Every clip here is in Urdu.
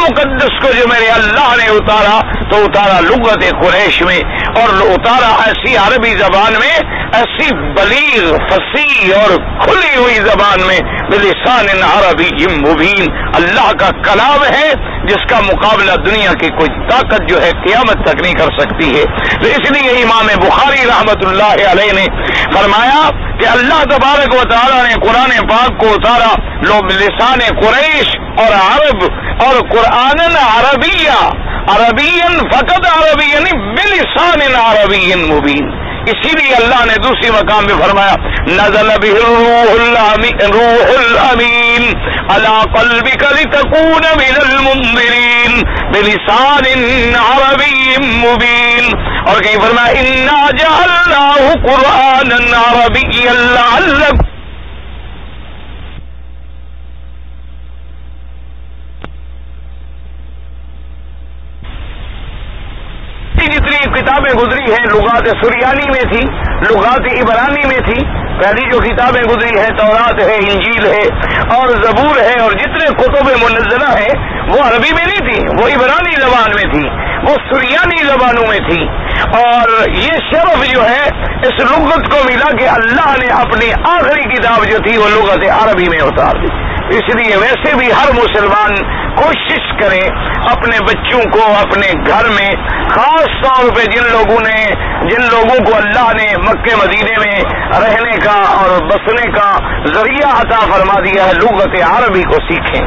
مقدس کو جو میرے اللہ نے اتارا تو اتارا لغت قریش میں، اور اتارا ایسی عربی زبان میں، ایسی بلیغ فصیح اور کھلی ہوئی زبان میں، بلسان عربی مبین، اللہ کا کلام ہے جس کا مقابلہ دنیا کی کوئی طاقت جو ہے قیامت تک نہیں کر سکتی ہے۔ تو اس لیے امام بخاری رحمت اللہ علیہ نے فرمایا کہ اللہ تبارک و تعالی نے قرآن پاک کو اتارا لسان قریش اور عرب اور قرآن عربیہ، عربین فقط عربی یعنی بلسان عربی مبین۔ اسی لیے اللہ نے دوسری مقام میں فرمایا نزل به الروح الامین علی قلبک لتکون من المنذرین بلسان عربی مبین، اور کہیں فرمایا انا جعلناہ قرآنا عربیا لعلکم جتنی کتابیں گزری ہیں لغات سریانی میں تھی، لغات عبرانی میں تھی، پہلی جو کتابیں گزری ہیں تورات ہے، انجیل ہے اور زبور ہے، اور جتنے کتب منزلہ ہیں وہ عربی میں نہیں تھی، وہ عبرانی زبان میں تھی، وہ سریانی زبانوں میں تھی، اور یہ شرف جو ہے اس لغت کو ملا کہ اللہ نے اپنی آخری کتاب جو تھی وہ لغت عربی میں اتار دی۔ اس لیے ویسے بھی ہر مسلمان کوشش کرے اپنے بچوں کو اپنے گھر میں، خاص طور پہ جن لوگوں کو اللہ نے مکہ مدینے میں رہنے کا اور بسنے کا ذریعہ عطا فرما دیا ہے، لغت عربی کو سیکھیں،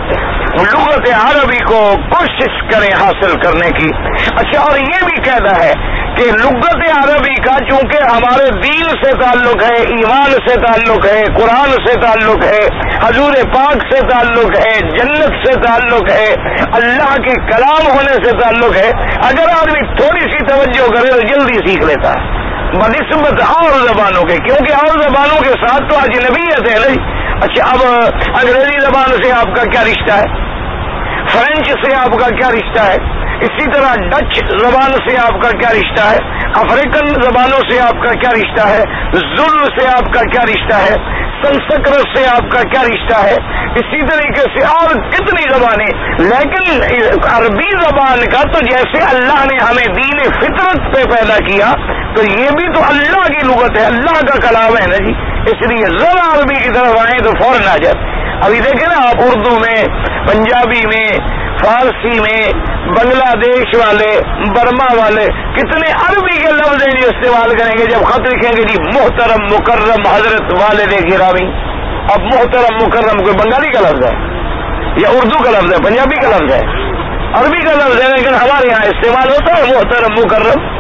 لغت عربی کو کوشش کریں حاصل کرنے کی۔ اچھا، اور یہ بھی کہنا ہے کہ لغت عربی کا چونکہ ہمارے دین سے تعلق ہے، ایمان سے تعلق ہے، قرآن سے تعلق ہے، حضور پاک سے تعلق ہے، جنت سے تعلق ہے، اللہ کے کلام ہونے سے تعلق ہے، اگر آدمی تھوڑی سی توجہ کرے تو جلدی سیکھ لیتا ہے بنسبت اور زبانوں کے، کیونکہ اور زبانوں کے ساتھ تو اجنبیت ہے نہیں۔ اچھا، اب انگریزی زبان سے آپ کا کیا رشتہ ہے، فرینچ سے آپ کا کیا رشتہ ہے، اسی طرح ڈچ زبان سے آپ کا کیا رشتہ ہے، افریقن زبانوں سے آپ کا کیا رشتہ ہے، زل سے آپ کا کیا رشتہ ہے، سنسکرت سے آپ کا کیا رشتہ ہے، اسی طریقے سے اور کتنی زبانیں، لیکن عربی زبان کا تو جیسے اللہ نے ہمیں دین فطرت پہ پیدا کیا تو یہ بھی تو اللہ کی لغت ہے، اللہ کا کلام ہے نا جی، اس لیے ذرا عربی کی طرف آئیں تو فوراً آ جاتے۔ ابھی دیکھیں نا آپ، اردو میں، پنجابی میں، فارسی میں، بنگلہ دیش والے، برما والے کتنے عربی کے لفظ ہیں جو استعمال کریں گے جب خط لکھیں گے جی محترم مکرم حضرت والد گرامی۔ اب محترم مکرم کوئی بنگالی کا لفظ ہے یا اردو کا لفظ ہے، پنجابی کا لفظ ہے، عربی کا لفظ ہے، لیکن ہمارے یہاں استعمال ہوتا ہے محترم مکرم۔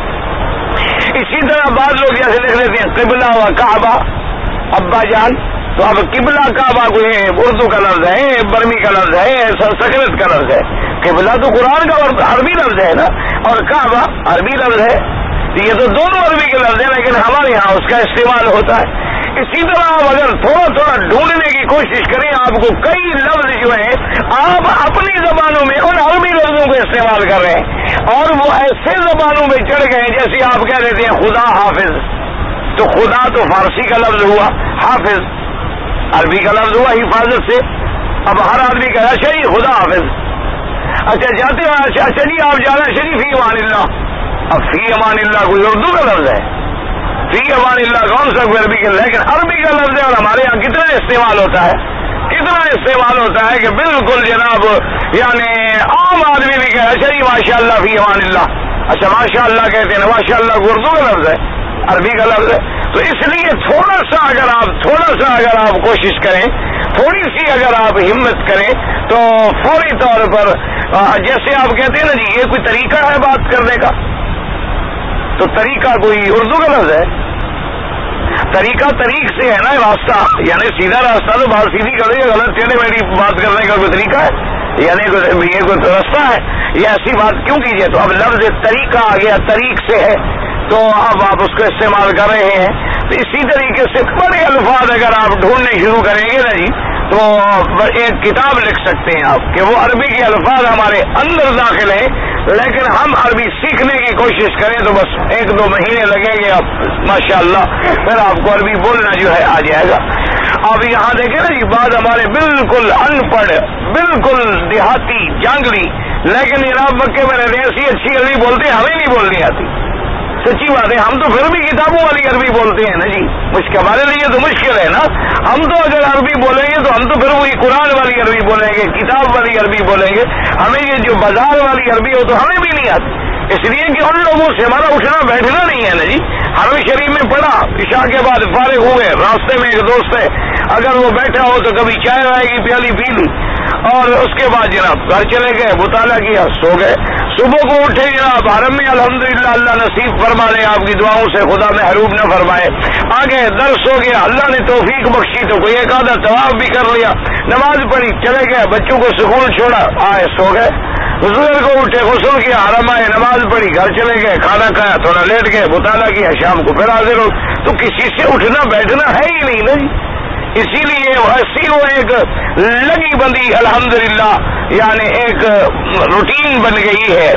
اسی طرح بعض لوگ جیسے لکھ لیتے ہیں قبلہ و کعبہ ابا جان، تو اب قبلہ کعبہ کوئی اردو کا لفظ ہے، برمی کا لفظ ہے، سنسکرت کا لفظ ہے، قبلہ تو قرآن کا عربی لفظ ہے نا، اور کعبہ عربی لفظ ہے، یہ تو دونوں عربی کے لفظ ہیں، لیکن ہمارے یہاں اس کا استعمال ہوتا ہے۔ اسی طرح آپ اگر تھوڑا ڈھونڈنے کی کوشش کریں، آپ کو کئی لفظ جو ہیں آپ اپنی زبانوں میں ان عربی لفظوں کو استعمال کر رہے ہیں، اور وہ ایسے زبانوں میں چڑھ گئے جیسے آپ کہہ دیتے ہیں خدا حافظ، تو خدا تو فارسی کا لفظ ہوا، حافظ عربی کا لفظ ہوا حفاظت سے۔ اب ہر آدمی کہا اچھا جی خدا حافظ، اچھا جاتے ہیں، اچھا جی آپ جا رہے ہیں اچھا جی فی امان اللہ، اب فی امان اللہ کوئی اردو کا لفظ ہے، فی امان اللہ کون سا کوئی عربی کا، لیکن عربی کا لفظ ہے، اور ہمارے یہاں کتنا استعمال ہوتا ہے، کتنا استعمال ہوتا ہے کہ بالکل جناب یعنی عام آدمی بھی کہے اچھا جی ماشاء اللہ فی امان اللہ، اچھا ماشاء اللہ کہتے ہیں، ماشاء اللہ کو اردو کا لفظ ہے، عربی کا لفظ ہے۔ تو اس لیے تھوڑا سا اگر آپ کوشش کریں، تھوڑی سی اگر آپ ہمت کریں تو فوری طور پر جیسے آپ کہتے ہیں نا جی یہ کوئی طریقہ ہے بات کرنے کا، تو طریقہ کوئی اردو کا لفظ ہے، طریقہ طریق سے ہے نا، راستہ یعنی سیدھا راستہ تو بات سیدھی کر رہی ہے، غلط ٹیڑھی میڑھی بات کرنے کا کوئی طریقہ ہے، یعنی یہ کوئی رستہ ہے، یہ ایسی بات کیوں کیجیے؟ تو اب لفظ طریقہ آ گیا، طریق سے ہے، تو اب آپ اس کو استعمال کر رہے ہیں۔ تو اسی طریقے سے بڑے الفاظ اگر آپ ڈھونڈنے شروع کریں گے نا جی تو ایک کتاب لکھ سکتے ہیں آپ کہ وہ عربی کے الفاظ ہمارے اندر داخل ہیں، لیکن ہم عربی سیکھنے کی کوشش کریں تو بس 1-2 مہینے لگیں گے، اب ماشاءاللہ پھر آپ کو عربی بولنا جو ہے آ جائے گا۔ اب یہاں دیکھیں نا جی بعض ہمارے بالکل ان پڑھ، بالکل دیہاتی جانگلی لیکن جناب مکے میں رہتے ایسی اچھی عربی بولتے ہیں، ہمیں نہیں بولنی آتی، سچی بات ہے. ہم تو پھر بھی کتابوں والی عربی بولتے ہیں نا جی، مشکل ہمارے لیے تو مشکل ہے نا. ہم تو اگر عربی بولیں گے تو ہم تو پھر وہی قرآن والی عربی بولیں گے، کتاب والی عربی بولیں گے. ہمیں یہ جو بازار والی عربی ہو تو ہمیں بھی نہیں آتی، اس لیے کہ ان لوگوں سے ہمارا اٹھنا بیٹھنا نہیں ہے نا جی. حرم شریف میں پڑھا، عشاء کے بعد فارغ ہوئے، راستے میں ایک دوست ہے، اگر وہ بیٹھا ہو تو کبھی چائے آئے گی پیالی پی لی، اور اس کے بعد جناب گھر چلے گئے، مطالعہ کیا، سو گئے. صبح کو اٹھے جناب حرم میں الحمدللہ، اللہ نصیب فرما لے، آپ کی دعاؤں سے خدا محروم نہ فرمائے. آگے درس ہو گیا، اللہ نے توفیق بخشی تو کوئی ایک آدھا طواف بھی کر لیا، نماز پڑھی، چلے گئے، بچوں کو سکول چھوڑا، آئے سو گئے. حضور کو اٹھے، غسل کیا، حرم آئے، نماز پڑھی، گھر چلے گئے، کھانا کھایا، تھوڑا لیٹ گئے، مطالعہ کیا، شام کو پھر حاضر ہو. تو کسی سے اٹھنا بیٹھنا ہے ہی نہیں نا جی. اسی لیے ایسی وہ ایک لگی بندی الحمدللہ، یعنی ایک روٹین بن گئی ہے.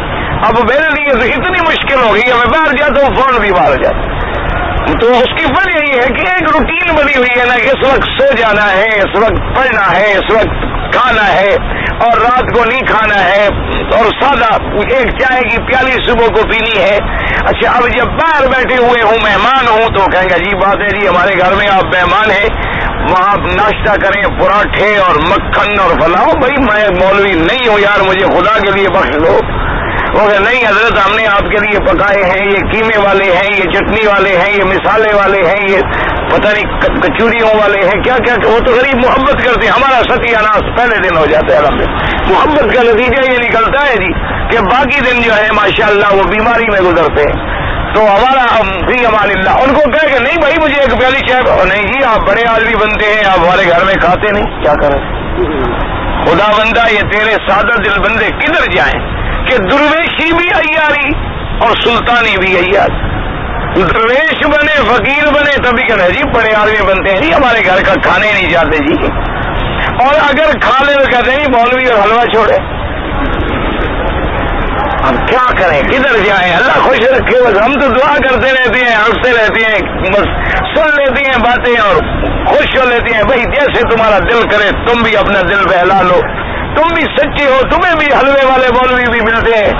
اب میرے لیے تو اتنی مشکل ہو گئی ہے، میں باہر جاتا ہوں فون بھی باہر جاتا ہوں. تو اس کی وجہ یہی ہے کہ ایک روٹین بنی ہوئی ہے نا کہ اس وقت سو جانا ہے، اس وقت پڑھنا ہے، اس وقت کھانا ہے، اور رات کو نہیں کھانا ہے، اور سادہ ایک چائے کی پیالی صبح کو پینی ہے. اچھا اب جب باہر بیٹھے ہوئے ہوں، مہمان ہوں، تو کہیں گے عجیب بات ہے جی، ہمارے گھر میں آپ مہمان ہیں، وہاں ناشتہ کریں، پراٹھے اور مکھن اور فلاں. بھائی میں مولوی نہیں ہوں یار، مجھے خدا کے لیے بخش دو. وہ کہ نہیں حضرت، ہم نے آپ کے لیے پکائے ہیں، یہ قیمے والے ہیں، یہ چٹنی والے ہیں، یہ مسالے والے ہیں، یہ پتہ نہیں کچوریوں والے ہیں، کیا کیا. وہ تو غریب محبت کرتے ہیں. ہمارا ستیہ ناس پہلے دن ہو جاتا ہے الحمدللہ. محبت کا نتیجہ یہ نکلتا ہے جی کہ باقی دن جو ہے ماشاءاللہ وہ بیماری میں گزرتے ہیں. تو ہمارا فی امان اللہ ان کو کہے کہ نہیں بھائی مجھے ایک پیالی چائے. نہیں جی آپ بڑے آدمی بنتے ہیں، آپ ہمارے گھر میں کھاتے نہیں، کیا کریں. خدا بندہ یہ تیرے سادہ دل بندے کدھر جائیں کہ درویشی بھی عیاری اور سلطانی بھی عیاری. درویش بنے، فقیر بنے، تبھی کہتے ہیں جی بڑے آدمی بنتے ہیں جی، ہمارے گھر کا کھانے نہیں جاتے جی. اور اگر کھا لے تو کہتے ہیں جی مولوی اور حلوہ چھوڑے. ہم کیا کریں، کدھر جائیں. اللہ خوش رکھے. بس ہم تو دعا کرتے رہتے ہیں، ہنستے رہتے ہیں، بس سن لیتے ہیں باتیں اور خوش ہو لیتے ہیں. بھائی جیسے تمہارا دل کرے تم بھی اپنا دل بہلا لو، تم بھی سچے ہو، تمہیں بھی حلوے والے مولوی بھی ملتے ہیں.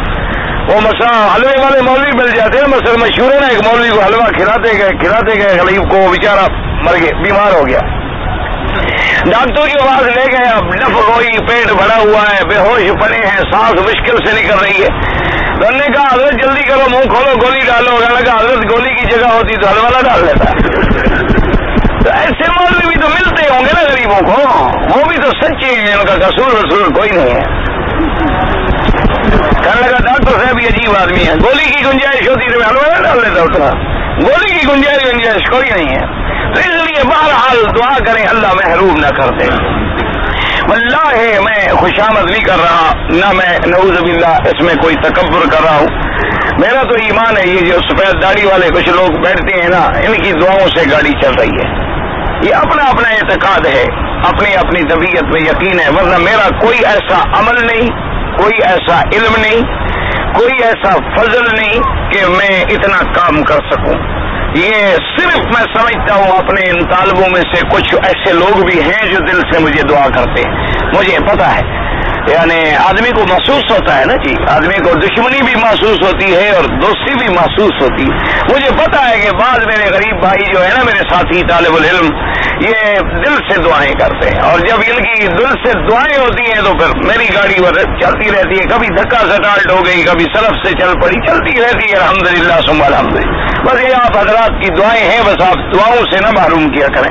وہ مثلا حلوے والے مولوی مل جاتے ہیں. مثلا مشہور ہے نا، ایک مولوی کو حلوہ کھلاتے گئے غریب کو، وہ بیچارہ مر گیا، بیمار ہو گیا. ڈاکٹر کے پاس لے گئے، اب نف ہوئی، پیٹ بھرا ہوا ہے، بے ہوش پڑے ہیں، سانس مشکل سے نکل رہی ہے. تو انہوں نے کہا حضرت جلدی کرو، منہ کھولو، گولی ڈالو. انہوں نے کہا حضرت گولی کی جگہ ہوتی تو حلوہ نہ ڈال دیتا. تو ایسے مولوی بھی تو ملتے ہوں گے نا غریبوں کو، وہ بھی تو سچے ہیں، ان کا قصور رسول کوئی نہیں ہے. کہنے لگا ڈاکٹر صاحب یہ عجیب آدمی ہے، گولی کی گنجائش ہوتی تو میں حلوہ نہ ڈال دیتا اتنا. گولی کی گنجائش کوئی نہیں ہے. تو اس لیے بہرحال دعا کریں اللہ محروم نہ کر دے. واللہ میں خوشامد نہیں کر رہا، نہ میں نعوذ باللہ اس میں کوئی تکبر کر رہا ہوں. میرا تو ایمان ہے یہ جو سفید داڑھی والے کچھ لوگ بیٹھتے ہیں نا، ان کی دعاؤں سے گاڑی چل رہی ہے. یہ اپنا اپنا اعتقاد ہے، اپنی اپنی طبیعت میں یقین ہے. ورنہ میرا کوئی ایسا عمل نہیں، کوئی ایسا علم نہیں، کوئی ایسا فضل نہیں کہ میں اتنا کام کر سکوں. یہ صرف میں سمجھتا ہوں اپنے ان طالبوں میں سے کچھ ایسے لوگ بھی ہیں جو دل سے مجھے دعا کرتے ہیں. مجھے پتا ہے، یعنی آدمی کو محسوس ہوتا ہے نا جی، آدمی کو دشمنی بھی محسوس ہوتی ہے اور دوستی بھی محسوس ہوتی ہے. مجھے پتا ہے کہ بعض میرے غریب بھائی جو ہے نا، میرے ساتھی طالب العلم، یہ دل سے دعائیں کرتے ہیں. اور جب ان کی دل سے دعائیں ہوتی ہیں تو پھر میری گاڑی چلتی رہتی ہے. کبھی دھکا سٹالٹ ہو گئی، کبھی سلف سے چل پڑی، چلتی رہتی ہے الحمدللہ ثم الحمدللہ. بس یہ آپ حضرات کی دعائیں ہیں، بس آپ دعاؤں سے نہ محروم کیا کریں.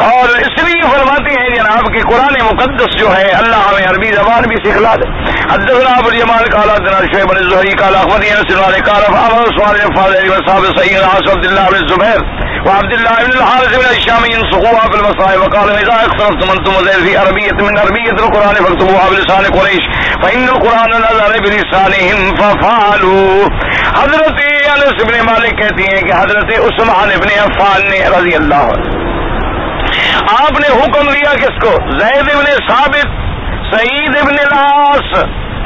اور اس لیے فرماتے ہیں جناب کہ قرآن مقدس جو ہے اللہ ہمیں عربی زبان بھی سکھلا دے. حدثنا ابو الجمال قال حدثنا شعيب بن الزهري قال اخبرني انس بن مالك قال امر سؤال فاضل وصحاب سيدنا عبد الله بن الزبير وعبد الله بن الحارث بن الشام ينسخوها في المصائب وقال اذا اختلفتم انتم وزيد في عربيه من عربيه القران فاكتبوها بلسان قريش فان القران نزل بلسانهم ففعلوا. حضرت انس بن مالک کہتے ہیں کہ حضرت عثمان بن عفان نے رضی اللہ عنہ، آپ نے حکم دیا کس کو؟ زید بن ثابت، سعید بن العاص،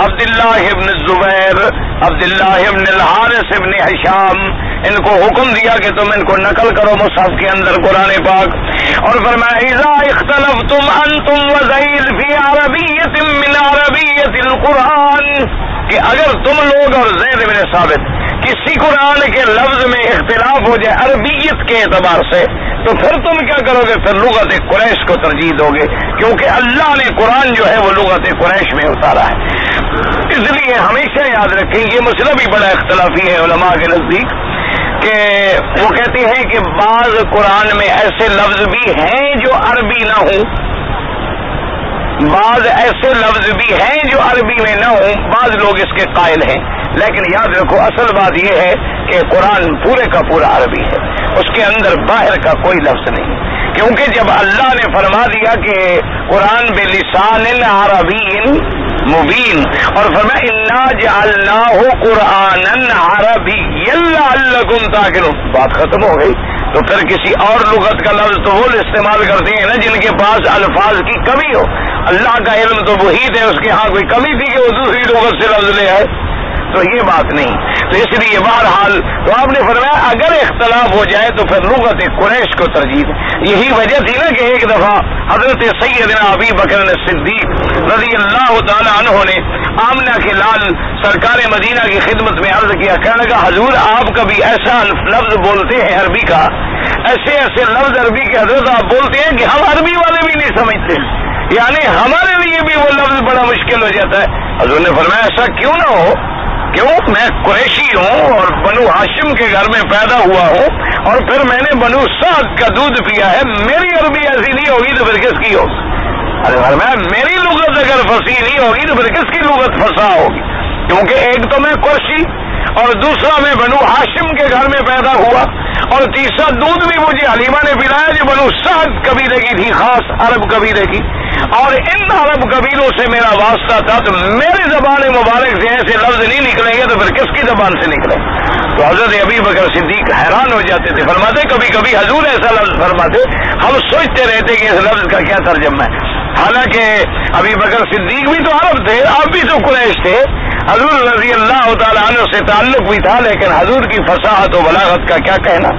عبداللہ ابن الزبیر، عبداللہ ابن الحارث ابن ہشام، ان کو حکم دیا کہ تم ان کو نقل کرو مصحف کے اندر قرآن پاک. اور فرمایا اذا اختلفتم انتم وزید فی عربیۃ من عربیۃ القرآن کہ اگر تم لوگ اور زید بن ثابت کسی قرآن کے لفظ میں اختلاف ہو جائے عربیت کے اعتبار سے تو پھر تم کیا کرو گے؟ پھر لغت قریش کو ترجیح دو گے، کیونکہ اللہ نے قرآن جو ہے وہ لغت قریش میں اتارا ہے۔ اس لیے ہمیشہ یاد رکھیں یہ مسئلہ بھی بڑا اختلافی ہے علماء کے نزدیک کہ وہ کہتے ہیں کہ بعض قرآن میں ایسے لفظ بھی ہیں جو عربی نہ ہوں، بعض ایسے لفظ بھی ہیں جو عربی میں نہ ہوں، بعض لوگ اس کے قائل ہیں، لیکن یاد رکھو اصل بات یہ ہے کہ قرآن پورے کا پورا عربی ہے، اس کے اندر باہر کا کوئی لفظ نہیں، کیونکہ جب اللہ نے فرما دیا کہ قرآن بلسان عربی مبین اور فرمایا انا جعلناہ قرآنا عربیا لعلکم تعقلون، بات ختم ہو گئی۔ تو پھر کسی اور لغت کا لفظ تو وہ استعمال کرتے ہیں نا جن کے پاس الفاظ کی کمی ہو، اللہ کا علم تو محیط ہے، اس کے ہاں کوئی کمی تھی کہ وہ دوسری لغت سے لفظ لے آئے، تو یہ بات نہیں۔ تو اس لیے بہرحال تو آپ نے فرمایا اگر اختلاف ہو جائے تو پھر لغت قریش کو ترجیح دیں۔ یہی وجہ تھی نا کہ ایک دفعہ حضرت سیدنا ابی بکر صدیق رضی اللہ تعالی عنہ نے آمنہ کے لال سرکار مدینہ کی خدمت میں عرض کیا، کہنے لگا حضور آپ کبھی ایسا لفظ بولتے ہیں عربی کا، ایسے ایسے لفظ عربی کے حضرت آپ بولتے ہیں کہ ہم عربی والے بھی نہیں سمجھتے، یعنی ہمارے لیے بھی وہ لفظ بڑا مشکل ہو جاتا ہے۔ حضور نے فرمایا ایسا کیوں نہ ہو، کیوں؟ میں قریشی ہوں اور بنو ہاشم کے گھر میں پیدا ہوا ہوں اور پھر میں نے بنو سعد کا دودھ پیا ہے، میری عربی ایسی نہیں ہوگی تو پھر کس کی ہوگی؟ ارے فرمایا میری لغت اگر فصیح نہیں ہوگی تو پھر کس کی لغت فصاح ہوگی؟ کیونکہ ایک تو میں قریشی اور دوسرا میں بنو ہاشم کے گھر میں پیدا ہوا اور تیسرا دودھ بھی مجھے حلیمہ نے پلایا جو بنو سعد قبیلے کی تھی، خاص عرب قبیلے کی، اور ان عرب قبیلوں سے میرا واسطہ تھا، تو میری زبان مبارک سے ایسے لفظ نہیں نکلیں گے تو پھر کس کی زبان سے نکلیں؟ تو حضرت ابی بکر صدیق حیران ہو جاتے تھے، فرماتے کبھی کبھی حضور ایسا لفظ فرماتے ہم سوچتے رہتے کہ اس لفظ کا کیا ترجمہ ہے، حالانکہ ابی بکر صدیق بھی تو عرب تھے، آپ بھی تو قریش تھے، حضور رضی اللہ تعالیٰ عنہ سے تعلق بھی تھا، لیکن حضور کی فصاحت و بلاغت کا کیا کہنا۔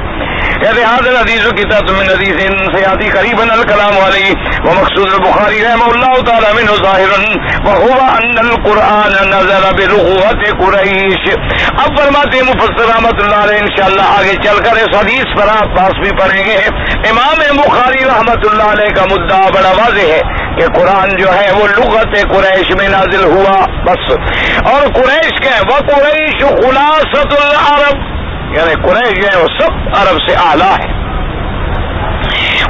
کہتے حاضر حدیث کتاب من حدیث سے آتی قریباً الکلام علیہ ومقصود البخاری رحمہ اللہ تعالیٰ منہ ظاہراً وہو ان القرآن نزل بلغت قریش۔ اب فرماتے مفسر رحمۃ اللہ علیہ انشاءاللہ آگے چل کر اس حدیث پر آپ پاس بھی پڑھیں گے، امام بخاری رحمۃ اللہ علیہ کا مدعا بڑا واضح ہے کہ قرآن جو ہے وہ لغت قریش میں نازل ہوا بس، اور قریش کے وہ قریش خلاصۃ العرب، یعنی قریش جو ہے وہ سب عرب سے اعلیٰ ہے۔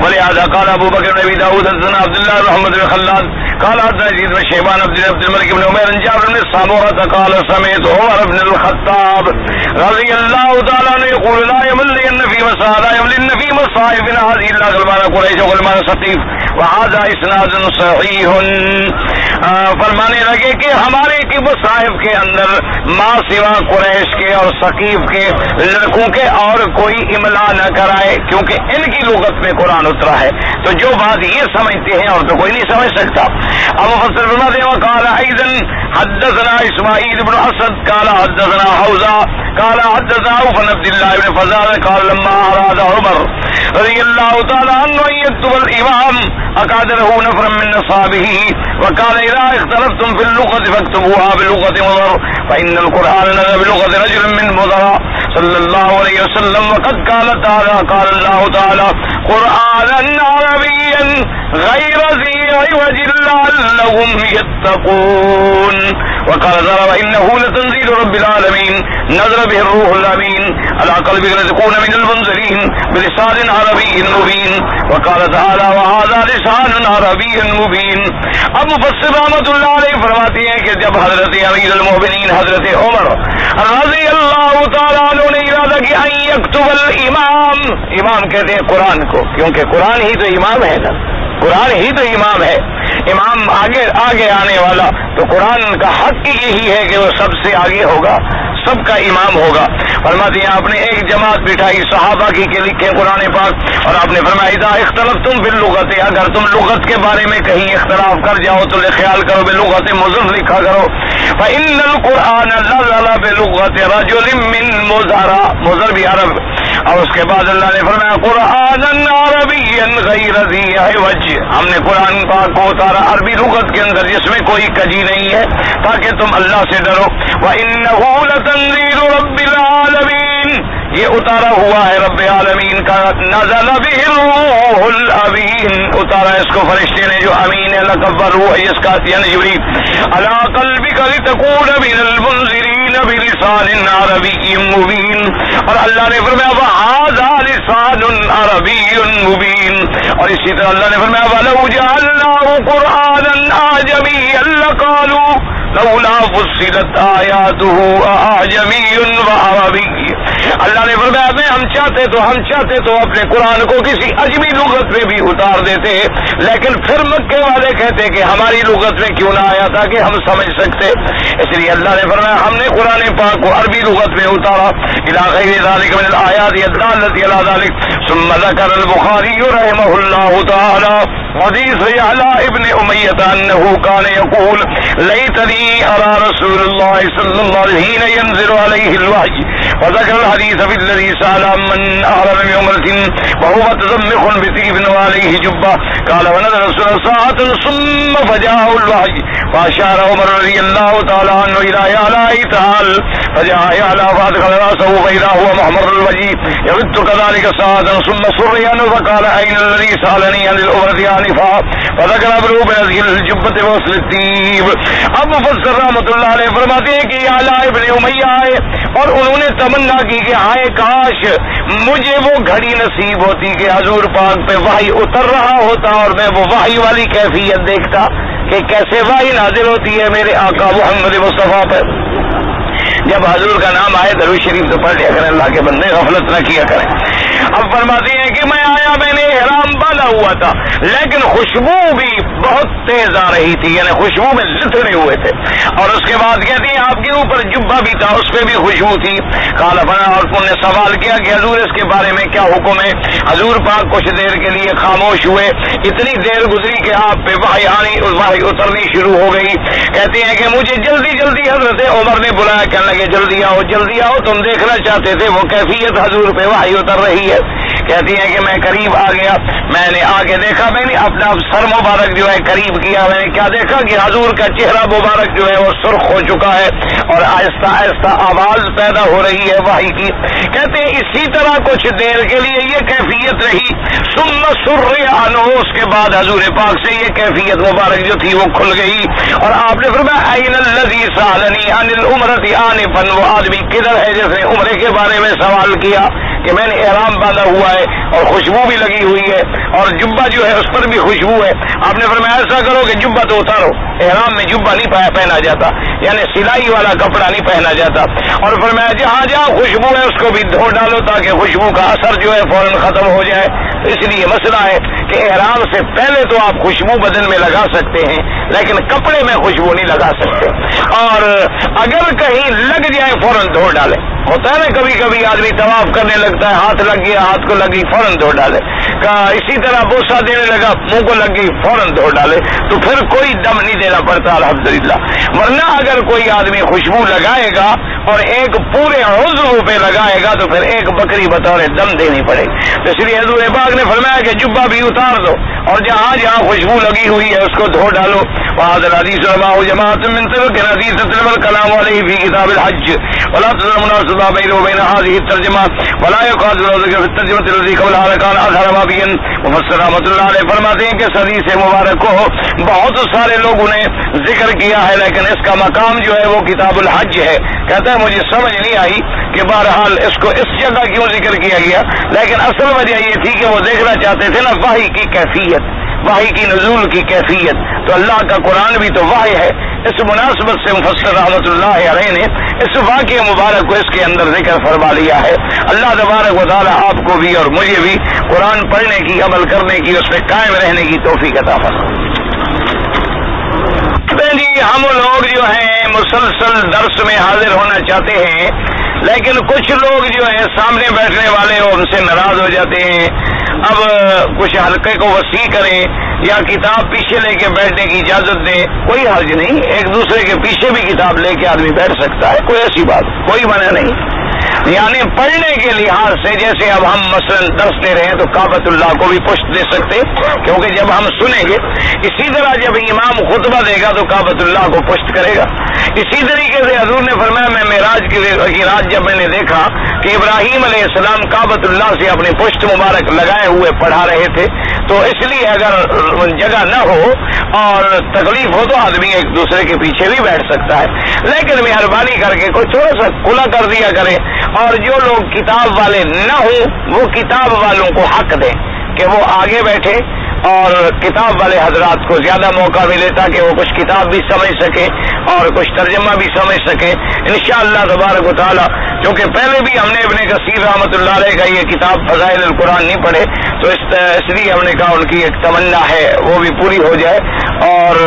ولہذا قال ابو بکر بن ابی داؤد حدثنا عبد الله بن محمد بن خلاد قال حدثنا يزيد بن شيبان عبد الملك بن عمير عن جابر بن سمرة قال سمعت عمر بن الخطاب رضي الله تعالى عنه يقول لا يملين في مساء لا يملين في مصائب هذه الا غلمان قريش وغلمان ثقيف وهذا اسناد صحيح۔ فرمانے لگے کہ ہمارے کی مصائب کے اندر ما سوا قریش کے اور ثقیف کے لڑکوں کے اور کوئی املا نہ کرائے، کیونکہ ان کی لغت میں قرآن اترا ہے، تو جو بات یہ سمجھتے ہیں اور تو کوئی نہیں سمجھ سکتا۔ اب مفسر فرماتے ہیں قال ايضا حدثنا اسماعیل بن اسد قال حدثنا حوزہ قال حدثنا بن عبد الله بن فضال قال لما اراد عمر رضی اللہ تعالی عنہ ان يكتب الامام اقادره نفرا من اصحابه وقال اذا اختلفتم في اللغة فاكتبوها بلغة مضر فان القرآن نزل بلغة رجل من مضر صلی اللہ علیہ وسلم وقد قال تعالی قال اللہ تعالی قرآنا عربیا غیر ذی عوج لعلهم يتقون وقال ذرا وانه لتنزيل رب العالمين نزل به الروح الامين على قلبك لتكون من المنذرين بلسان عربي مبين وقال تعالى وهذا لسان عربي مبين۔ اب مفسر رحمۃ اللہ علیہ فرماتے ہیں کہ جب حضرت امیر المومنین حضرت عمر رضی اللہ تعالیٰ عنہ نے ارادہ کیا ان یکتب الامام، امام کہتے ہیں قرآن کو، کیونکہ قرآن ہی تو امام ہے نا، قرآن ہی تو امام ہے، امام آگے آنے والا، تو قرآن کا حق یہی ہے کہ وہ سب سے آگے ہوگا، سب کا امام ہوگا۔ فرماتے ہیں آپ نے ایک جماعت بٹھائی صحابہ کی کہ لکھیں قرآن پاک، اور آپ نے فرمایا اذا اختلفتم باللغت، اگر تم لغت کے بارے میں کہیں اختلاف کر جاؤ تو خیال کرو بلغت مضر لکھا کرو، فإن القرآن نزل بلغت رجل من مضر، مضر بھی عرب اور اس کے بعد اللہ نے فرمایا قرآن عربی غیر ذی عوج، ہم نے قرآن پاک کو اتارا عربی لغت کے اندر جس میں کوئی کجی نہیں ہے تاکہ تم اللہ سے ڈرو۔ وَإِنَّهُ لَتَنزِيلُ رَبِّ الْعَالَمِينَ، یہ اتارا ہوا ہے رب عالمین کا، نزل بہ الروح الامین، اتارا اس کو فرشتے نے جو امین ہے، لقب روح ہے اس کا یعنی جبریل، علی قلبک لتکون من المنذرین بلسان عربی مبین، اور اللہ نے فرمایا وہذا لسان عربی مبین، اور اسی طرح اللہ نے فرمایا ولو جعلناه قرآنا اعجمیا لقالوا لولا فصلت آیاتہ اعجمی وعربی، اللہ نے فرمایا میں ہم چاہتے تو اپنے قرآن کو کسی عجمی لغت میں بھی اتار دیتے، لیکن پھر مکے والے کہتے کہ ہماری لغت میں کیوں نہ آیا تھا کہ ہم سمجھ سکتے، اس لیے اللہ نے فرمایا ہم نے قرآن پاک کو عربی لغت میں اتارا، الی غیر ذلک من الآیات الدالۃ علی ذلک۔ ثم ذکر البخاری رحمہ اللہ تعالی حدیث علی ابن امیہ انہ کان یقول لیتنی ارى رسول اللہ صلی اللہ علیہ وسلم حین ينزل علیہ الوحی، وذكر الحديث في الذي سأل من أهرم بعمرة وهو متزمخ بثيب وعليه جبة، قال ونزل رسول ساعة ثم فجاءه الوحي فأشار عمر رضي الله تعالى عنه إلى يعلى تعال، فجاء يعلى فأدخل رأسه فإذا هو محمر الوجه يرد كذلك ساعة ثم سري عنه فقال أين الذي سألني عن الأمرة آنفا، فذكر ابن بنزل الجبة وصل الثيب۔ اب مفسر رحمۃ اللہ علیہ فرماتے ہیں کہ یعلا ابن امیہ آئے اور انہوں نے تمنا کی کہ ہائے کاش مجھے وہ گھڑی نصیب ہوتی کہ حضور پاک پہ وحی اتر رہا ہوتا اور میں وہ وحی والی کیفیت دیکھتا کہ کیسے وحی نازل ہوتی ہے میرے آقا محمد مصطفیٰ پہ۔ جب حضور کا نام آئے درود شریف تو پڑھ لیا کریں، اللہ کے بندے غفلت نہ کیا کریں۔ اب فرماتے ہیں کہ میں آیا، میں نے احرام باندھا ہوا تھا لیکن خوشبو بھی بہت تیز آ رہی تھی، یعنی خوشبو میں لتڑے ہوئے تھے، اور اس کے بعد کہتی ہیں آپ کے اوپر جبہ بھی تھا اس پہ بھی خوشبو تھی۔ قال فنا، اور انہوں نے سوال کیا کہ حضور اس کے بارے میں کیا حکم ہے؟ حضور پاک کچھ دیر کے لیے خاموش ہوئے، اتنی دیر گزری کہ آپ پہ وحی اترنی شروع ہو گئی۔ کہتے ہیں کہ مجھے جلدی حضرت عمر نے بلایا، کہنے لگے جلدی آؤ تم دیکھنا چاہتے تھے وہ کیفیت حضور پہ وحی اتر رہی ہے۔ کہتی ہے کہ میں قریب آ گیا، میں نے آگے دیکھا، میں نے اپنا سر مبارک جو ہے قریب کیا، میں نے کیا دیکھا کہ حضور کا چہرہ مبارک جو ہے وہ سرخ ہو چکا ہے اور آہستہ آہستہ آواز پیدا ہو رہی ہے وحی کی۔ کہتے ہیں اسی طرح کچھ دیر کے لیے یہ کیفیت رہی، ثم سرّ عنہ، اس کے بعد حضور پاک سے یہ کیفیت مبارک جو تھی وہ کھل گئی، اور آپ نے فرمایا این الذی سألنی عن العمرۃ آنفا، وہ آدمی کدھر ہے جس نے عمرے کے بارے میں سوال کیا کہ میں نے احرام باندھا ہوا ہے اور خوشبو بھی لگی ہوئی ہے اور جبہ جو ہے اس پر بھی خوشبو ہے۔ آپ نے فرمایا ایسا کرو کہ جبہ تو اتارو، احرام میں جبہ نہیں پہنا جاتا، یعنی سلائی والا کپڑا نہیں پہنا جاتا، اور فرمایا جہاں خوشبو ہے اس کو بھی دھو ڈالو تاکہ خوشبو کا اثر جو ہے فوراً ختم ہو جائے۔ اس لیے مسئلہ ہے کہ احرام سے پہلے تو آپ خوشبو بدن میں لگا سکتے ہیں لیکن کپڑے میں خوشبو نہیں لگا سکتے، اور اگر کہیں لگ جائے فوراً دھو ڈالے۔ ہوتا ہے نا کبھی کبھی آدمی طواف کرنے لگتا ہے، ہاتھ لگ گیا، ہاتھ کو لگی فوراً دھو ڈالے، اسی طرح بوسہ دینے لگا منہ کو لگ گئی فوراً دھو ڈالے، تو پھر کوئی دم نہیں دینا پڑتا الحمدللہ۔ ورنہ اگر کوئی آدمی خوشبو لگائے گا اور ایک پورے عضو پہ لگائے گا تو پھر ایک بکری بطور دم دینی پڑے گی۔ تو اس لیے حضور پاک نے فرمایا کہ جبہ بھی اتار دو اور جہاں جہاں خوشبو لگی ہوئی ہے اس کو دھو ڈالو۔ وهذا الحديث رواه جماعة من طرق حديث الكلام عليه في كتاب الحج، ولا تظهر مناسبة بينه وبين هذه الترجمة، ولا يقال ذلك في الترجمة التي قبلها كان أظهر ما بين۔ مفسر رحمۃ اللہ علیہ فرماتے ہیں کہ اس حدیث مبارک کو بہت سارے لوگوں نے ذکر کیا ہے لیکن اس کا مقام جو ہے وہ کتاب الحج ہے۔ کہتا ہے مجھے سمجھ نہیں آئی کہ بہرحال اس کو اس جگہ کیوں ذکر کیا گیا، لیکن اصل وجہ یہ تھی کہ وہ دیکھنا چاہتے تھے نا وحی کی کیفیت، وحی کی نزول کی کیفیت، تو اللہ کا قرآن بھی تو وحی ہے۔ اس مناسبت سے مفسر رحمۃ اللہ علیہ نے اس واقعہ مبارک کو اس کے اندر ذکر فرما لیا ہے۔ اللہ تبارک و تعالی آپ کو بھی اور مجھے بھی قرآن پڑھنے کی، عمل کرنے کی، اس پہ قائم رہنے کی توفیق عطا فرمائے۔ جی ہم لوگ جو ہیں مسلسل درس میں حاضر ہونا چاہتے ہیں لیکن کچھ لوگ جو ہیں سامنے بیٹھنے والے ان سے ناراض ہو جاتے ہیں۔ اب کچھ حلقے کو وسیع کریں یا کتاب پیچھے لے کے بیٹھنے کی اجازت دیں، کوئی حرج نہیں، ایک دوسرے کے پیچھے بھی کتاب لے کے آدمی بیٹھ سکتا ہے، کوئی ایسی بات کوئی منع نہیں۔ یعنی پڑھنے کے لحاظ سے جیسے اب ہم مثلا درس دے رہے ہیں تو کعبۃ اللہ کو بھی پشت دے سکتے، کیونکہ جب ہم سنیں گے، اسی طرح جب امام خطبہ دے گا تو کعبۃ اللہ کو پشت کرے گا۔ اسی طریقے سے حضور نے فرمایا، میں معراج کی رات جب میں نے دیکھا کہ ابراہیم علیہ السلام کعبۃ اللہ سے اپنے پشت مبارک لگائے ہوئے پڑھا رہے تھے، تو اس لیے اگر جگہ نہ ہو اور تکلیف ہو تو آدمی ایک دوسرے کے پیچھے بھی بیٹھ سکتا ہے، لیکن مہربانی کر کے کوئی تھوڑا سا کھلا کر دیا کرے، اور جو لوگ کتاب والے نہ ہوں وہ کتاب والوں کو حق دیں کہ وہ آگے بیٹھے اور کتاب والے حضرات کو زیادہ موقع ملے تاکہ وہ کچھ کتاب بھی سمجھ سکے اور کچھ ترجمہ بھی سمجھ سکے انشاءاللہ تبارک و تعالی۔ کیونکہ پہلے بھی ہم نے ابن کثیر رحمۃ اللہ علیہ کا یہ کتاب فضائل القرآن نہیں پڑھے، تو اس لیے ہم نے کہا ان کی ایک تمنا ہے وہ بھی پوری ہو جائے، اور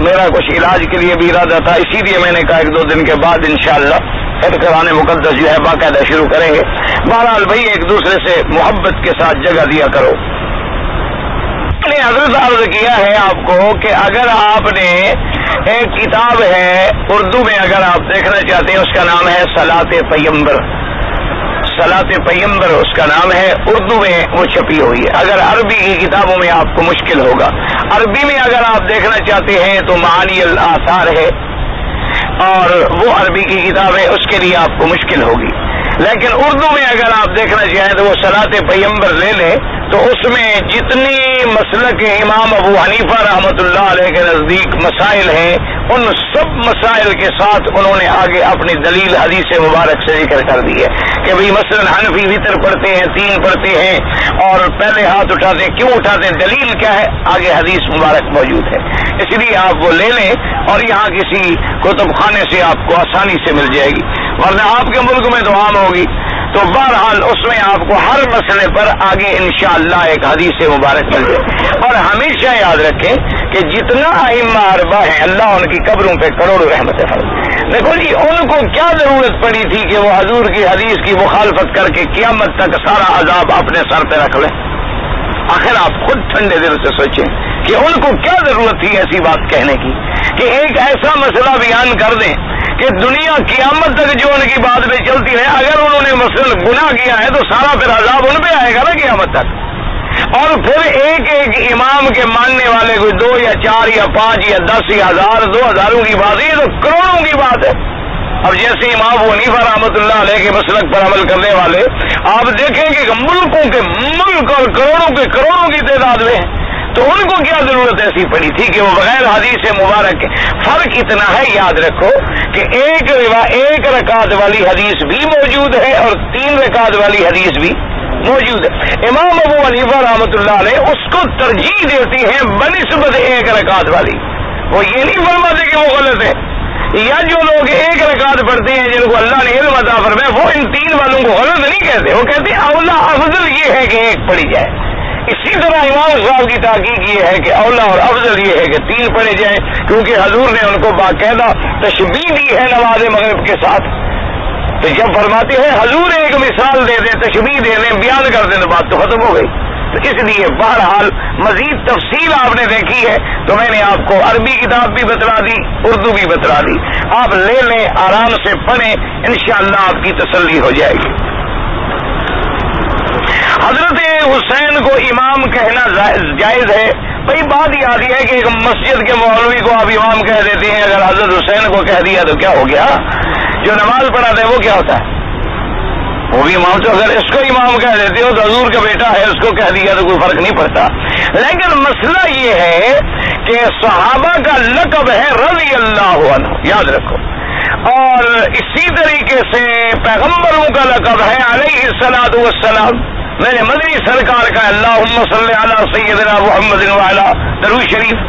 میرا کچھ علاج کے لیے بھی ارادہ تھا، اسی لیے میں نے کہا ایک دو دن کے بعد انشاءاللہ قرآن مقدس جو ہے باقاعدہ شروع کریں گے۔ بہرحال بھائی ایک دوسرے سے محبت کے ساتھ جگہ دیا کرو۔ میں نے حضرت عرض کیا ہے آپ کو کہ اگر آپ نے ایک کتاب ہے اردو میں، اگر آپ دیکھنا چاہتے ہیں، اس کا نام ہے صلاۃ پیمبر، صلاۃ پیمبر اس کا نام ہے، اردو میں وہ چھپی ہوئی ہے۔ اگر عربی کی کتابوں میں آپ کو مشکل ہوگا، عربی میں اگر آپ دیکھنا چاہتے ہیں تو معانی الاثار ہے، اور وہ عربی کی کتاب ہے، اس کے لیے آپ کو مشکل ہوگی، لیکن اردو میں اگر آپ دیکھنا چاہیں تو وہ صلاۃ پیمبر لے لیں، تو اس میں جتنی مسلک امام ابو حنیفہ رحمۃ اللہ علیہ کے نزدیک مسائل ہیں، ان سب مسائل کے ساتھ انہوں نے آگے اپنی دلیل حدیث مبارک سے ذکر کر دی ہے کہ بھئی مثلا حنفی وتر پڑھتے ہیں، 3 پڑھتے ہیں اور پہلے ہاتھ اٹھاتے ہیں، کیوں اٹھاتے ہیں، دلیل کیا ہے، آگے حدیث مبارک موجود ہے۔ اس لیے آپ وہ لے لیں اور یہاں کسی کتب خانے سے آپ کو آسانی سے مل جائے گی، ورنہ آپ کے ملک میں تو عام ہوگی۔ تو بہرحال اس میں آپ کو ہر مسئلے پر آگے انشاءاللہ ایک حدیث مبارک مل جائے، اور ہمیشہ یاد رکھیں کہ جتنا ائمہ اربعہ ہیں اللہ ان کی قبروں پہ کروڑوں رحمتیں فرمائے۔ دیکھو جی، ان کو کیا ضرورت پڑی تھی کہ وہ حضور کی حدیث کی مخالفت کر کے قیامت تک سارا عذاب اپنے سر پہ رکھ لیں؟ آخر آپ خود ٹھنڈے دل سے سوچیں کہ ان کو کیا ضرورت تھی ایسی بات کہنے کی کہ ایک ایسا مسئلہ بیان کر دیں کہ دنیا قیامت تک جو ان کی بات میں چلتی رہے۔ اگر انہوں نے مثلا گناہ کیا ہے تو سارا پھر عذاب ان پہ آئے گا نا قیامت تک، اور پھر ایک ایک امام کے ماننے والے کوئی 2 یا 4 یا 5 یا 10 یا 1000 2000 کی بات ہے، یہ تو کروڑوں کی بات ہے۔ اب جیسے امام ابو حنیفہ رحمۃ اللہ علیہ کے مسلک پر عمل کرنے والے آپ دیکھیں کہ ملکوں کے ملک اور کروڑوں کے کروڑوں کی تعداد میں ہیں، تو ان کو کیا ضرورت ایسی پڑی تھی کہ وہ بغیر حدیث مبارک کے؟ فرق اتنا ہے، یاد رکھو کہ ایک رکعت والی حدیث بھی موجود ہے اور 3 رکعت والی حدیث بھی موجود ہے۔ امام ابو حنیفہ رحمۃ اللہ علیہ اس کو ترجیح دیتی ہیں بنسبت 1 رکعت والی، وہ یہ نہیں فرماتے کہ وہ غلط ہے، یا جو لوگ 1 رکعت پڑھتے ہیں جن کو اللہ نے علم عطا فرمایا وہ ان 3 والوں کو غلط نہیں کہتے، وہ کہتے ہیں اولا افضل یہ ہے کہ 1 پڑھی جائے۔ اسی طرح امام صاحب کی تحقیق یہ ہے کہ اولا اور افضل یہ ہے کہ 3 پڑھے جائیں، کیونکہ حضور نے ان کو باقاعدہ تشبیہ دی ہے نماز مغرب کے ساتھ۔ تو جب فرماتے ہیں حضور ایک مثال دے دیں، تشبیہ دے دیں، بیان کر دیں، تو بات تو ختم ہو گئی۔ تو اس لیے بہرحال مزید تفصیل آپ نے دیکھی ہے تو میں نے آپ کو عربی کتاب بھی بتلا دی، اردو بھی بتلا دی، آپ لے لیں، آرام سے پڑھیں، انشاءاللہ آپ کی تسلی ہو جائے گی۔ حضرت حسین کو امام کہنا جائز ہے؟ بھائی بات یہ آتی ہے کہ ایک مسجد کے مولوی کو آپ امام کہہ دیتے ہیں، اگر حضرت حسین کو کہہ دیا تو کیا ہو گیا؟ جو نماز پڑھاتے ہیں وہ کیا ہوتا ہے؟ وہ بھی امام۔ تو اگر اس کو امام کہہ دیتے ہو تو حضور کا بیٹا ہے، اس کو کہہ دیا تو کوئی فرق نہیں پڑتا۔ لیکن مسئلہ یہ ہے کہ صحابہ کا لقب ہے رضی اللہ عنہ، یاد رکھو، اور اسی طریقے سے پیغمبروں کا لقب ہے علیہ الصلوۃ والسلام۔ میرے مدنی سرکار کا اللہم صلی علی سیدنا محمد وعلی درود شریف۔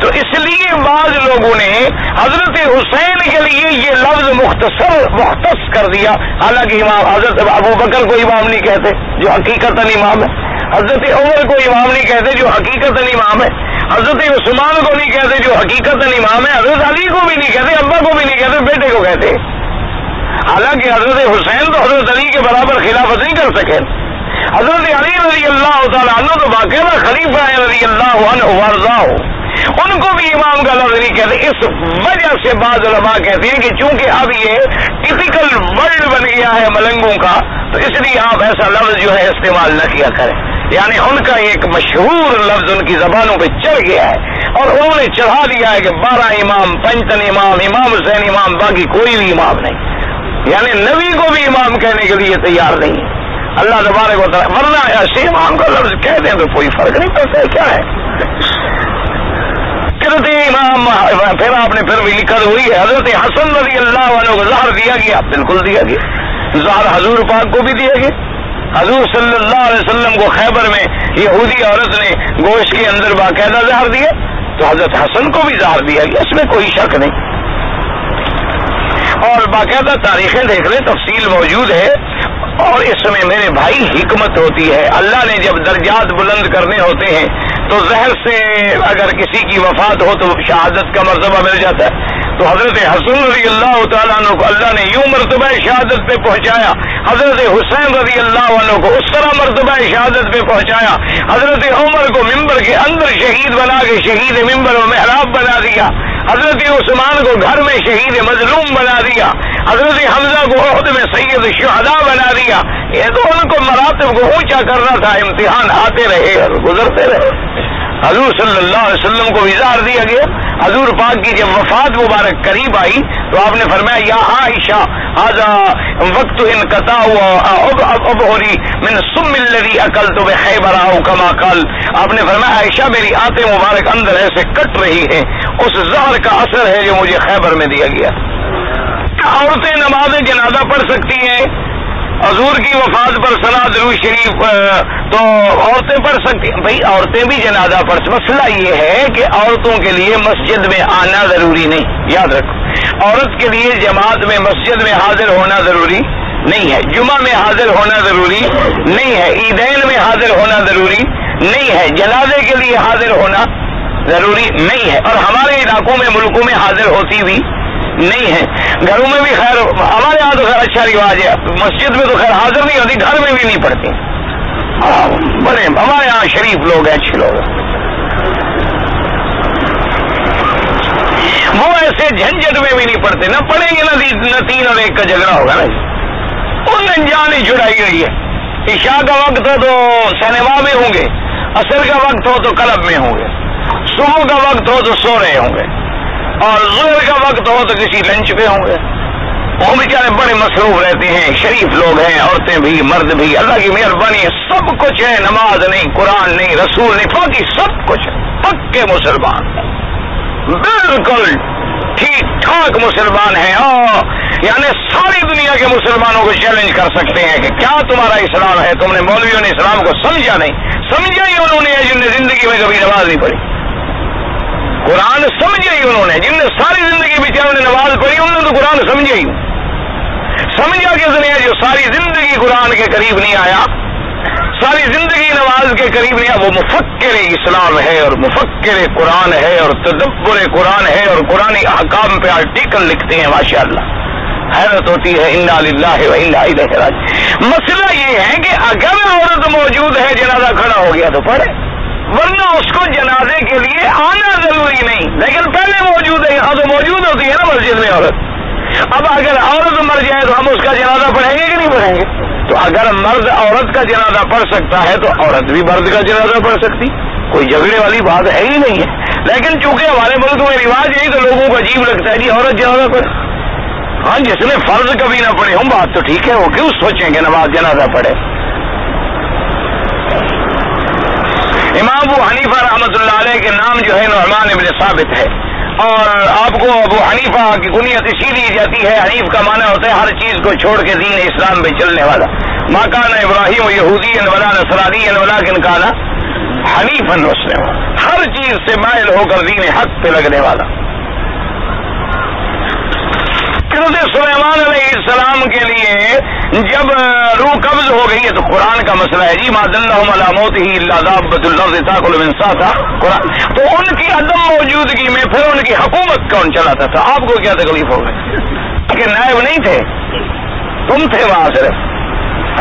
تو اس لیے بعض لوگوں نے حضرت حسین کے لیے یہ لفظ مختص کر دیا، حالانکہ امام حضرت ابو بکر کو امام نہیں کہتے جو حقیقتاً امام ہے، حضرت عمر کو امام نہیں کہتے جو حقیقتاً امام ہے، حضرت عثمان کو نہیں کہتے جو حقیقتاً امام ہے، حضرت علی کو بھی نہیں کہتے، ابا کو بھی نہیں کہتے، بیٹے کو کہتے۔ حالانکہ حضرت حسین تو حضرت علی کے برابر خلافت نہیں کر سکے، حضرت علی رضی اللہ تعالیٰ عنہ تو باقاعدہ خلیفہ ہے رضی اللہ عنہ وارضاہ، ان کو بھی امام کا لفظ نہیں کہتے. اس وجہ سے بعض علماء کہتے ہیں کہ چونکہ اب یہ ٹپیکل ورڈ بن گیا ہے ملنگوں کا، تو اس لیے آپ ایسا لفظ جو ہے استعمال نہ کیا کریں. یعنی ان کا ایک مشہور لفظ ان کی زبانوں پہ چڑھ گیا ہے اور انہوں نے چڑھا دیا ہے کہ 12 امام، پنجتن امام، امام حسین امام، باقی کوئی بھی امام نہیں. یعنی نبی کو بھی امام کہنے کے لیے تیار نہیں ہے اللہ تبارک و تعالیٰ. ورنہ ایسے امام کا لفظ کہہ دیں تو کوئی فرق نہیں پڑتا ہے. کیا ہے کرتے امام؟ پھر آپ نے پھر بھی لکھت ہوئی ہے حضرت حسن رضی اللہ عنہ کو زہر دیا گیا. بالکل دیا گیا. زہر حضور پاک کو بھی دیا گیا. حضور صلی اللہ علیہ وسلم کو خیبر میں یہودی عورت نے گوشت کے اندر باقاعدہ زہر دیا، تو حضرت حسن کو بھی زہر دیا گیا. اس میں کوئی شک نہیں. اور باقاعدہ تاریخیں دیکھ لیں، تفصیل موجود ہے. اور اس میں میرے بھائی حکمت ہوتی ہے. اللہ نے جب درجات بلند کرنے ہوتے ہیں تو زہر سے اگر کسی کی وفات ہو تو شہادت کا مرتبہ مل جاتا ہے. تو حضرت حسن رضی اللہ تعالیٰ عنہ کو اللہ نے یوں مرتبہ شہادت پہ پہنچایا، حضرت حسین رضی اللہ عنہ کو اس طرح مرتبہ شہادت پہ پہنچایا. حضرت عمر کو ممبر کے اندر شہید بنا کے شہید ممبر و محراب بنا دیا. حضرت عثمان کو گھر میں شہید مظلوم بنا دیا. حضرت حمزہ کو احد میں سید شہداء بنا دیا. یہ تو ان کو مراتب کو اونچا کرنا تھا. امتحان آتے رہے اور گزرتے رہے. حضور صلی اللہ علیہ وسلم کو اظہار دیا گیا. حضور پاک کی جب وفات مبارک قریب آئی تو آپ نے فرمایا یا عائشہ ھذا وقت انقطاع ابہری من سم الذی اکلت بخیبر او کما قال. آپ نے فرمایا عائشہ میری آتے مبارک اندر ایسے کٹ رہی ہے، اس زہر کا اثر ہے جو مجھے خیبر میں دیا گیا. عورتیں نماز جنازہ پڑھ سکتی ہیں. حضور کی وفات پر صلاۃ درود شریف تو عورتیں پڑھ سکتی ہیں. بھائی عورتیں بھی جنازہ پڑھ سکتی. مسئلہ یہ ہے کہ عورتوں کے لیے مسجد میں آنا ضروری نہیں. یاد رکھو، عورت کے لیے جماعت میں مسجد میں حاضر ہونا ضروری نہیں ہے. جمعہ میں حاضر ہونا ضروری نہیں ہے. عیدین میں حاضر ہونا ضروری نہیں ہے. جنازے کے لیے حاضر ہونا ضروری نہیں ہے. اور ہمارے علاقوں میں ملکوں میں حاضر ہوتی بھی نہیں ہے. گھروں میں بھی خیر ہمارے یہاں تو خیر اچھا رواج ہے. مسجد میں تو خیر حاضر نہیں ہوتی، گھر میں بھی نہیں پڑھتی. بڑے ہمارے یہاں شریف لوگ ہیں، اچھے لوگ ہیں. وہ ایسے جھنجٹ میں بھی نہیں پڑھتے. نہ پڑھیں گے نہ 3 اور 1 کا جھگڑا ہوگا نا. ان انجان ہی چھڑائی گئی ہے. عشاء کا وقت ہو تو سینما میں ہوں گے، عصر کا وقت ہو تو کلب میں ہوں گے، صبح کا وقت ہو تو سو رہے ہوں گے، اور ظہر کا وقت ہو تو کسی لنچ پہ ہوں گے. وہ بیچارے بڑے مصروف رہتے ہیں. شریف لوگ ہیں، عورتیں بھی مرد بھی. اللہ کی مہربانی ہے، سب کچھ ہے. نماز نہیں، قرآن نہیں، رسول نہیں، باقی سب کچھ ہے. پکے مسلمان ہیں، بالکل ٹھیک ٹھاک مسلمان ہیں. اور یعنی ساری دنیا کے مسلمانوں کو چیلنج کر سکتے ہیں کہ کیا تمہارا اسلام ہے؟ تم نے مولویوں نے اسلام کو سمجھا نہیں. سمجھا ہی انہوں نے جن نے زندگی میں کبھی نماز نہیں پڑھی. قرآن سمجھے ہی انہوں نے جن نے ساری زندگی بیچاروں نے نماز پڑھی، انہوں نے تو قرآن سمجھے ہی. سمجھا کس نے؟ جو ساری زندگی قرآن کے قریب نہیں آیا، ساری زندگی نماز کے قریب نہیں آیا، وہ مفکر اسلام ہے اور مفکر قرآن ہے اور تدبر قرآن ہے اور قرآنی احکام پہ آرٹیکل لکھتے ہیں. ماشاءاللہ حیرت ہوتی ہے. انا للہ و انا الیہ راجعون. مسئلہ یہ ہے کہ اگر عورت موجود ہے، جنازہ کھڑا ہو گیا تو پڑھے، ورنہ اس کو جنازے کے لیے آنا ضروری نہیں. لیکن پہلے موجود ہے، یہاں تو موجود ہوتی ہے نا مسجد میں عورت. اب اگر عورت مر جائے تو ہم اس کا جنازہ پڑھیں گے کہ نہیں پڑھیں گے؟ تو اگر مرد عورت کا جنازہ پڑھ سکتا ہے تو عورت بھی مرد کا جنازہ پڑھ سکتی. کوئی جھگڑے والی بات ہے ہی نہیں ہے. لیکن چونکہ ہمارے ملک میں رواج یہی تو لوگوں کو عجیب لگتا ہے جی عورت جنازہ پڑھے. ہاں جس نے فرض کبھی نہ پڑھے ہوں بات تو ٹھیک ہے، وہ کیوں سوچیں کہ نماز جنازہ پڑھے. امام ابو حنیفہ رحمۃ اللہ علیہ کے نام جو ہے نعمان ابن ثابت ہے، اور آپ کو ابو حنیفہ کی کنیت اسی دی جاتی ہے. حنیف کا معنی ہوتا ہے ہر چیز کو چھوڑ کے دین اسلام پہ چلنے والا. ما کان ابراہیم یہودی ولا نصرانی ولکن کان حنیفا مسلما. ہر چیز سے مائل ہو کر دین حق پہ لگنے والا. حضرت سلیمان علیہ السلام کے لیے جب روح قبض ہو گئی ہے تو قرآن کا مسئلہ ہے جی ما دلهم علی موتہ الا دابۃ الارض تاکل من ساتا. قرآن تو ان کی عدم موجودگی میں پھر ان کی حکومت کون چلاتا تھا؟ آپ کو کیا تکلیف ہو گئی کہ نائب نہیں تھے، تم تھے وہاں صرف.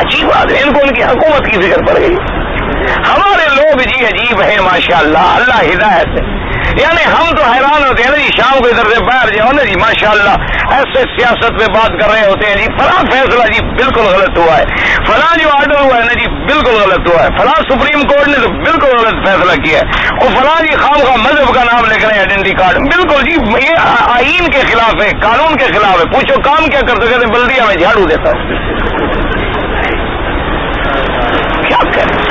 عجیب بات ہے، ان کو ان کی حکومت کی فکر پڑ گئی. ہمارے لوگ جی عجیب ہیں ماشاءاللہ. اللہ ہدایت ہے. یعنی ہم تو حیران ہوتے ہیں نا جی، شام کو ادھر سے باہر جاؤ نا جی ماشاءاللہ ایسے سیاست پہ بات کر رہے ہوتے ہیں جی، فلاں فیصلہ جی بالکل غلط ہوا ہے، فلاں جو آرڈر ہوا ہے نا جی بالکل غلط ہوا ہے، فلاں سپریم کورٹ نے تو بالکل غلط فیصلہ کیا ہے، اور فلاں جی خام خواہ مذہب کا نام لکھ رہے ہیں آئیڈینٹی کارڈ، بالکل جی یہ آئین کے خلاف ہے، قانون کے خلاف ہے۔ پوچھو کام کیا کرتے؟ کہتے بلدیہ میں جھاڑو دیتا ہوں۔ کیا کریں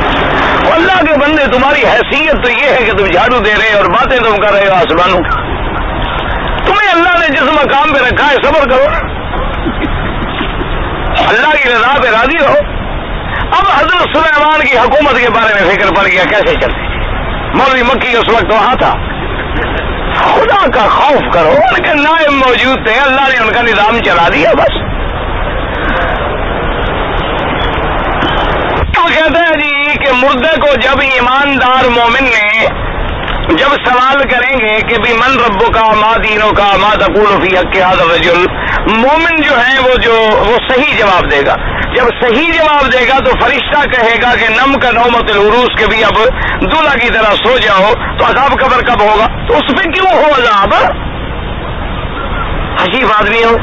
اللہ کے بندے، تمہاری حیثیت تو یہ ہے کہ تم جھاڑو دے رہے اور باتیں تم کر رہے ہو آسمانوں کی۔ تمہیں اللہ نے جس مقام پہ رکھا ہے صبر کرو، اللہ کی رضا پہ راضی رہو۔ اب حضرت سلیمان کی حکومت کے بارے میں فکر پڑ گیا کیسے چلتے، مولوی مکی اس وقت وہاں تھا۔ خدا کا خوف کرو، ان کے نائب موجود تھے، اللہ نے ان کا نظام چلا دیا بس۔ تو کہتے ہیں جی کہ مردے کو جب ایماندار مومن نے جب سوال کریں گے کہ بھی من ربو کا ما دینوں کا ما تقول فی حق ھذا الرجل، مومن جو ہے وہ صحیح جواب دے گا۔ جب صحیح جواب دے گا تو فرشتہ کہے گا کہ نم کا نومت العروس کے بھی اب دولہا کی طرح سو جاؤ، تو عذاب قبر کب ہوگا؟ تو اس پہ کیوں ہو عذاب؟ عجیب آدمی ہو،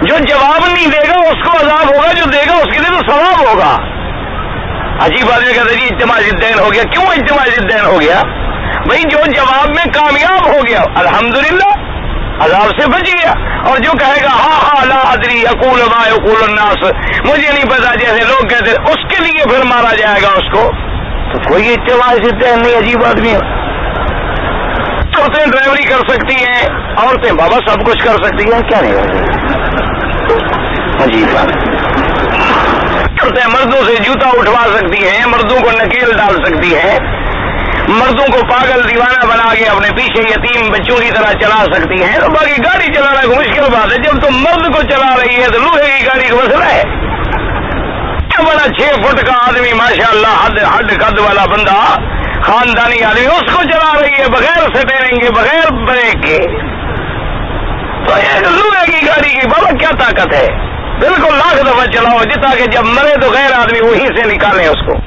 جو جواب نہیں دے گا اس کو عذاب ہوگا، جو دے گا اس کے لیے تو ثواب ہوگا۔ عجیب آدمی کہتے جی اجتماع ضدین ہو گیا۔ کیوں اجتماع ضدین ہو گیا؟ بھائی جو جواب میں کامیاب ہو گیا الحمدللہ عذاب سے بچ گیا، اور جو کہے گا ہاں لا ادری اقول ما یقول الناس، مجھے نہیں پتا جیسے لوگ کہتے، اس کے لیے پھر مارا جائے گا اس کو۔ تو کوئی اجتماع ضدین نہیں، عجیب آدمی ہے۔ عورتیں ڈرائیوری کر سکتی ہیں، عورتیں بابا سب کچھ کر سکتی ہیں، کیا نہیں کر سکتی؟ عجیب بات۔ عورتیں مردوں سے جوتا اٹھوا سکتی ہیں، مردوں کو نکیل ڈال سکتی ہیں، مردوں کو پاگل دیوانہ بنا کے اپنے پیچھے یتیم بچوں کی طرح چلا سکتی ہیں۔ تو باقی گاڑی چلانا کوئی مشکل بات ہے، جب تم مرد کو چلا رہی ہے تو لوہے کی گاڑی کا مسئلہ ہے۔ بڑا 6 فٹ کا آدمی ماشاءاللہ ہڈ قد والا بندہ، خاندانی آدمی، اس کو چلا رہی ہے بغیر سٹیرنگ کے، بغیر بریک کے، تو یہ لوہے کی گاڑی کی بابا کیا طاقت ہے؟ بالکل لاکھ دفعہ چلاؤ، جتا کہ جب مرے تو غیر آدمی وہیں سے نکالیں اس کو۔